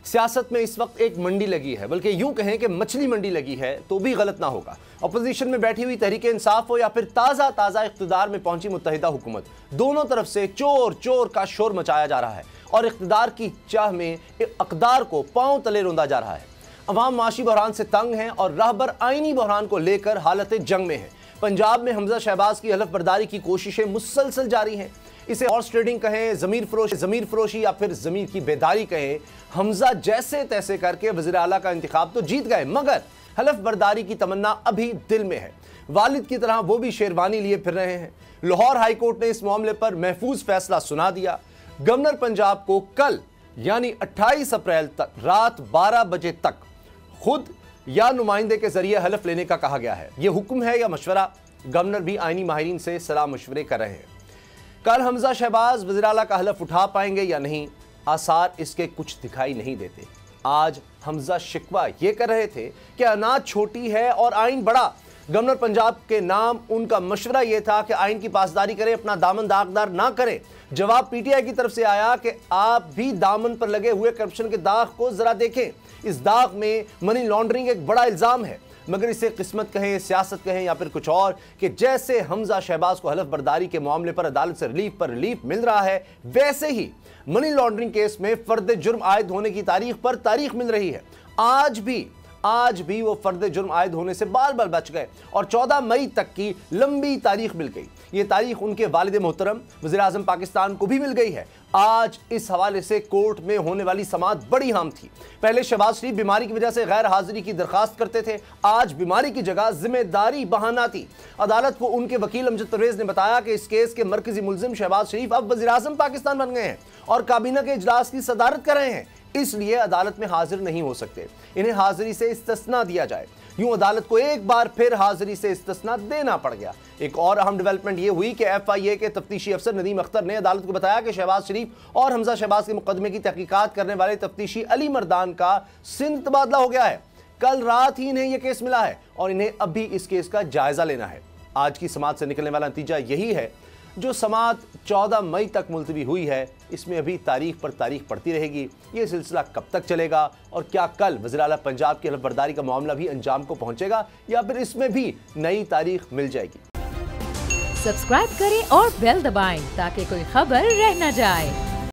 सियासत में इस वक्त एक मंडी लगी है, बल्कि यूं कहें कि मछली मंडी लगी है तो भी गलत ना होगा। अपोजिशन में बैठी हुई तहरीक इंसाफ हो या फिर ताज़ा इख्तिदार में पहुंची मुत्तहिदा हुकूमत, दोनों तरफ से चोर चोर का शोर मचाया जा रहा है और इख्तिदार की चाह में अक़दार को पांव तले रौंदा जा रहा है। अवाम माशी बहरान से तंग हैं और राहबर आईनी बहरान को लेकर हालत जंग में है। पंजाब में हमजा शहबाज की हलफ बर्दारी की कोशिशें मुसलसल जारी हैं। इसे हॉर्स ट्रेडिंग कहें, ज़मीर फरोशी या फिर ज़मीर की बेदारी कहें, हमजा जैसे तैसे करके वज़ीर आला का इंतखाब तो जीत गए, मगर हलफ बर्दारी की तमन्ना अभी दिल में है। वालिद की तरह वो भी शेरवानी लिए फिर रहे हैं। लाहौर हाई कोर्ट ने इस मामले पर महफूज फैसला सुना दिया। गवर्नर पंजाब को कल यानी 28 अप्रैल तक रात 12 बजे तक खुद या नुमाइंदे के जरिए हलफ लेने का कहा गया है। यह हुक्म है या मशवरा? गवर्नर भी आईनी माहिरीन से सलाह मशवरे कर रहे हैं। कल हमजा शहबाज वज़ीर आला का हलफ उठा पाएंगे या नहीं, आसार इसके कुछ दिखाई नहीं देते। आज हमजा शिकवा ये कर रहे थे कि अनाज छोटी है और आइन बड़ा। गवर्नर पंजाब के नाम उनका मशवरा यह था कि आइन की पासदारी करें, अपना दामन दागदार ना करें। जवाब पीटीआई की तरफ से आया कि आप भी दामन पर लगे हुए करप्शन के दाग को जरा देखें। इस दाग में मनी लॉन्ड्रिंग एक बड़ा इल्जाम है, मगर इसे किस्मत कहें, सियासत कहें या फिर कुछ और, कि जैसे हमजा शहबाज को हलफ बर्दारी के मामले पर अदालत से रिलीफ पर रिलीफ मिल रहा है, वैसे ही मनी लॉन्ड्रिंग केस में फर्द जुर्म आयद होने की तारीख पर तारीख मिल रही है। आज भी वो फर्द जुर्म आयद होने से बाल बाल बच गए और 14 मई तक की लंबी तारीख मिल गई। ये तारीख उनके वालिद मोहतरम वज़ीर आज़म पाकिस्तान को भी मिल गई है। आज इस हवाले से कोर्ट में होने वाली समाअत बड़ी अहम थी। पहले शहबाज शरीफ बीमारी की वजह से गैर हाजिरी की दरखास्त करते थे, आज बीमारी की जगह जिम्मेदारी बहाना थी। अदालत को उनके वकील अमजद परवेज ने बताया कि इस केस के मरकजी मुल्जिम शहबाज शरीफ अब वज़ीर आज़म पाकिस्तान बन गए हैं और काबीना के इजलास की सदारत कर रहे हैं, इसलिए अदालत में हाजिर नहीं हो सकते। इन्हें हाजिरी से इस्तिस्ना दिया जाए। यूं अदालत को एक बार फिर हाजिरी से इस्तिस्ना देना पड़ गया। एक और अहम डेवलपमेंट यह हुई कि FIA के तफ्तीशी अफसर नदीम अख्तर ने अदालत को बताया कि शहबाज शरीफ और हमजा शहबाज के मुकदमे की तहकीकात करने वाले तफ्तीशी अली मर्दान का सिंध तबादला हो गया है। कल रात ही इन्हें यह केस मिला है और इन्हें अभी इस केस का जायजा लेना है। आज की समाअत से निकलने वाला नतीजा यही है। जो समाअत 14 मई तक मुलतवी हुई है, इसमें अभी तारीख पर तारीख पड़ती रहेगी। ये सिलसिला कब तक चलेगा और क्या कल वज़ीर आला पंजाब की हलफ बर्दारी का मामला भी अंजाम को पहुंचेगा या फिर इसमें भी नई तारीख मिल जाएगी? सब्सक्राइब करें और बेल दबाएं ताकि कोई खबर रह न जाए।